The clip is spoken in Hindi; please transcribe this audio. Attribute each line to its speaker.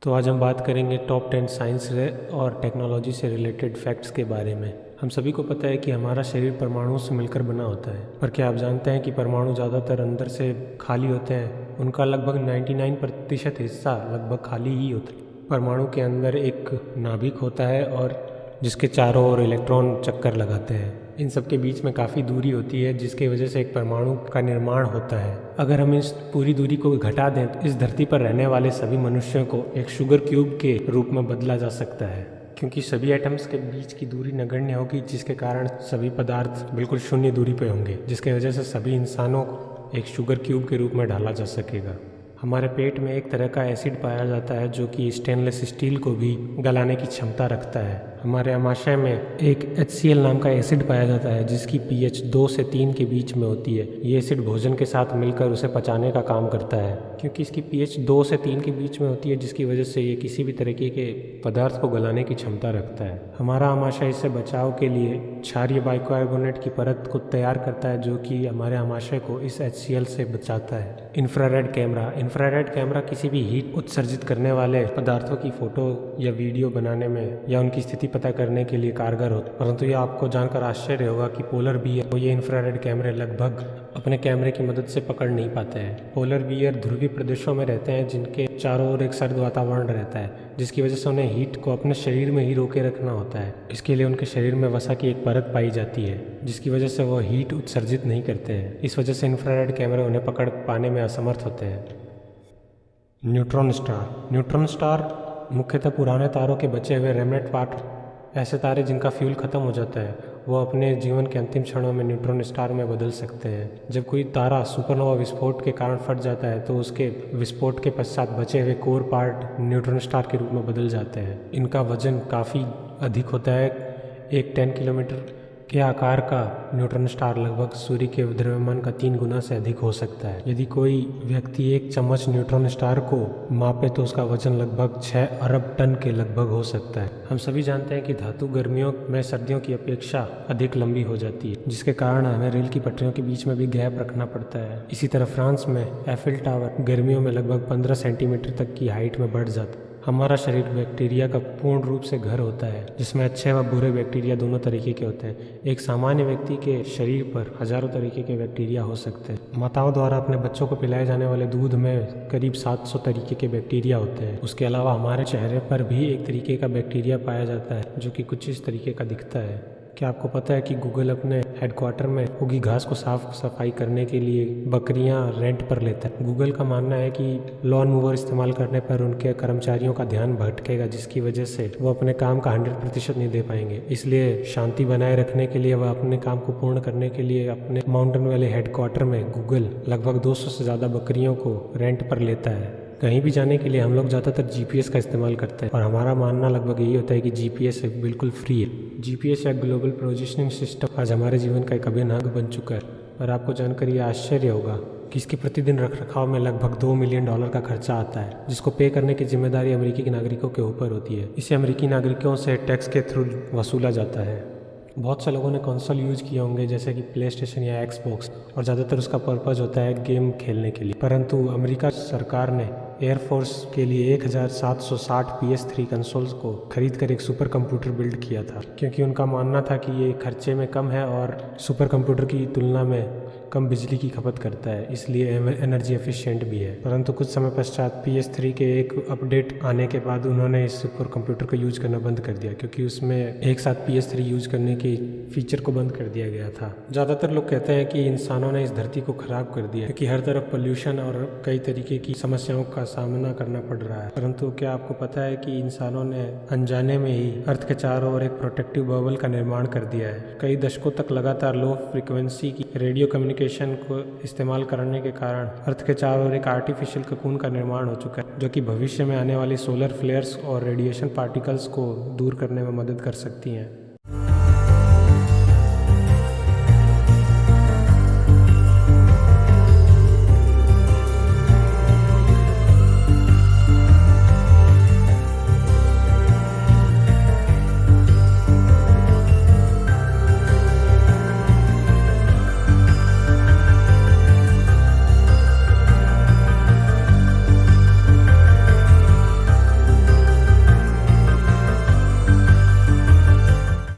Speaker 1: तो आज हम बात करेंगे टॉप 10 साइंस और टेक्नोलॉजी से रिलेटेड फैक्ट्स के बारे में। हम सभी को पता है कि हमारा शरीर परमाणुओं से मिलकर बना होता है, पर क्या आप जानते हैं कि परमाणु ज़्यादातर अंदर से खाली होते हैं? उनका लगभग 99% हिस्सा लगभग खाली ही होता है। परमाणु के अंदर एक नाभिक होता है और जिसके चारों ओर इलेक्ट्रॉन चक्कर लगाते हैं। इन सब के बीच में काफ़ी दूरी होती है, जिसकी वजह से एक परमाणु का निर्माण होता है। अगर हम इस पूरी दूरी को घटा दें तो इस धरती पर रहने वाले सभी मनुष्यों को एक शुगर क्यूब के रूप में बदला जा सकता है, क्योंकि सभी एटम्स के बीच की दूरी नगण्य होगी, जिसके कारण सभी पदार्थ बिल्कुल शून्य दूरी पर होंगे, जिसकी वजह से सभी इंसानों को एक शुगर क्यूब के रूप में ढाला जा सकेगा। हमारे पेट में एक तरह का एसिड पाया जाता है जो कि स्टेनलेस स्टील को भी गलाने की क्षमता रखता है। हमारे आमाशय में एक HCl नाम का एसिड पाया जाता है जिसकी pH 2 से 3 के बीच में होती है। ये एसिड भोजन के साथ मिलकर उसे पचाने का काम करता है, क्योंकि इसकी pH 2 से 3 के बीच में होती है, जिसकी वजह से ये किसी भी तरीके के पदार्थ को गलाने की क्षमता रखता है। हमारा आमाशय इससे बचाव के लिए क्षारीय बाइकार्बोनेट की परत को तैयार करता है, जो कि हमारे आमाशय को इस HCl से बचाता है। इंफ्रारेड कैमरा किसी भी हीट उत्सर्जित करने वाले पदार्थों की फोटो या वीडियो बनाने में या उनकी स्थिति पता करने के लिए कारगर होता है। परंतु यह आपको जानकर आश्चर्य होगा कि पोलर बियर को ये इंफ्रारेड कैमरे लगभग अपने कैमरे की मदद से पकड़ नहीं पाते हैं। पोलर बियर ध्रुवीय प्रदेशों में रहते हैं, जिनके चारों ओर एक सर्द वातावरण रहता है, जिसकी वजह से उन्हें हीट को अपने शरीर में ही रोके रखना होता है। इसके लिए उनके शरीर में वसा की एक परत पाई जाती है, जिसकी वजह से वह हीट उत्सर्जित नहीं करते हैं। इस वजह से इंफ्रारेड कैमरे उन्हें पकड़ पाने में असमर्थ होते हैं। न्यूट्रॉन स्टार मुख्यतः पुराने तारों के बचे हुए रेमनेंट पार्ट, ऐसे तारे जिनका फ्यूल खत्म हो जाता है, वो अपने जीवन के अंतिम क्षणों में न्यूट्रॉन स्टार में बदल सकते हैं। जब कोई तारा सुपरनोवा विस्फोट के कारण फट जाता है तो उसके विस्फोट के पश्चात बचे हुए कोर पार्ट न्यूट्रॉन स्टार के रूप में बदल जाते हैं। इनका वजन काफ़ी अधिक होता है। एक 10 किलोमीटर के आकार का न्यूट्रॉन स्टार लगभग सूर्य के द्रव्यमान का 3 गुना से अधिक हो सकता है। यदि कोई व्यक्ति 1 चम्मच न्यूट्रॉन स्टार को मापे तो उसका वजन लगभग 6 अरब टन के लगभग हो सकता है। हम सभी जानते हैं कि धातु गर्मियों में सर्दियों की अपेक्षा अधिक लंबी हो जाती है, जिसके कारण हमें रेल की पटरियों के बीच में भी गैप रखना पड़ता है। इसी तरह फ्रांस में एफिल टावर गर्मियों में लगभग 15 सेंटीमीटर तक की हाइट में बढ़ जाता है। हमारा शरीर बैक्टीरिया का पूर्ण रूप से घर होता है, जिसमें अच्छे व बुरे बैक्टीरिया दोनों तरीके के होते हैं। एक सामान्य व्यक्ति के शरीर पर हजारों तरीके के बैक्टीरिया हो सकते हैं। माताओं द्वारा अपने बच्चों को पिलाए जाने वाले दूध में करीब 700 तरीके के बैक्टीरिया होते हैं। उसके अलावा हमारे चेहरे पर भी एक तरीके का बैक्टीरिया पाया जाता है, जो कि कुछ इस तरीके का दिखता है। क्या आपको पता है कि गूगल अपने हेडक्वार्टर में उगी घास को साफ सफाई करने के लिए बकरियां रेंट पर लेता है? गूगल का मानना है कि लॉन मूवर इस्तेमाल करने पर उनके कर्मचारियों का ध्यान भटकेगा, जिसकी वजह से वो अपने काम का 100% नहीं दे पाएंगे। इसलिए शांति बनाए रखने के लिए वह अपने काम को पूर्ण करने के लिए अपने माउंटेन वैली हेडक्वार्टर में गूगल लगभग 200 से ज़्यादा बकरियों को रेंट पर लेता है। कहीं भी जाने के लिए हम लोग ज़्यादातर GPS का इस्तेमाल करते हैं, और हमारा मानना लगभग यही होता है कि GPS बिल्कुल फ्री है। GPS या ग्लोबल पोजीशनिंग सिस्टम आज हमारे जीवन का एक अभिन्न अंग बन चुका है। पर आपको जानकर ये आश्चर्य होगा कि इसके प्रतिदिन रखरखाव में लगभग $2 मिलियन का खर्चा आता है, जिसको पे करने की जिम्मेदारी अमेरिकी के नागरिकों के ऊपर होती है। इसे अमेरिकी नागरिकों से टैक्स के थ्रू वसूला जाता है। बहुत से लोगों ने कंसोल यूज किए होंगे, जैसे कि PlayStation या Xbox, और ज़्यादातर उसका पर्पज़ होता है गेम खेलने के लिए। परंतु अमेरिका सरकार ने एयरफोर्स के लिए 1760 PS3 कंसोल्स को खरीद कर एक सुपर कंप्यूटर बिल्ड किया था, क्योंकि उनका मानना था कि ये खर्चे में कम है और सुपर कंप्यूटर की तुलना में कम बिजली की खपत करता है, इसलिए एनर्जी एफिशिएंट भी है। परंतु कुछ समय पश्चात PS3 के एक अपडेट आने के बाद उन्होंने इस सुपर कंप्यूटर को यूज करना बंद कर दिया, क्योंकि उसमें एक साथ PS3 यूज करने के फीचर को बंद कर दिया गया था। ज़्यादातर लोग कहते हैं कि इंसानों ने इस धरती को खराब कर दिया, क्योंकि हर तरफ पोल्यूशन और कई तरीके की समस्याओं का सामना करना पड़ रहा है। परंतु क्या आपको पता है कि इंसानों ने अनजाने में ही अर्थ के चारों ओर एक प्रोटेक्टिव बबल का निर्माण कर दिया है। कई दशकों तक लगातार लो फ्रिक्वेंसी की रेडियो कम्युनिकेशन को इस्तेमाल करने के कारण अर्थ के चारों ओर एक आर्टिफिशियल ककून का निर्माण हो चुका है, जो कि भविष्य में आने वाली सोलर फ्लेयर्स और रेडिएशन पार्टिकल्स को दूर करने में मदद कर सकती हैं।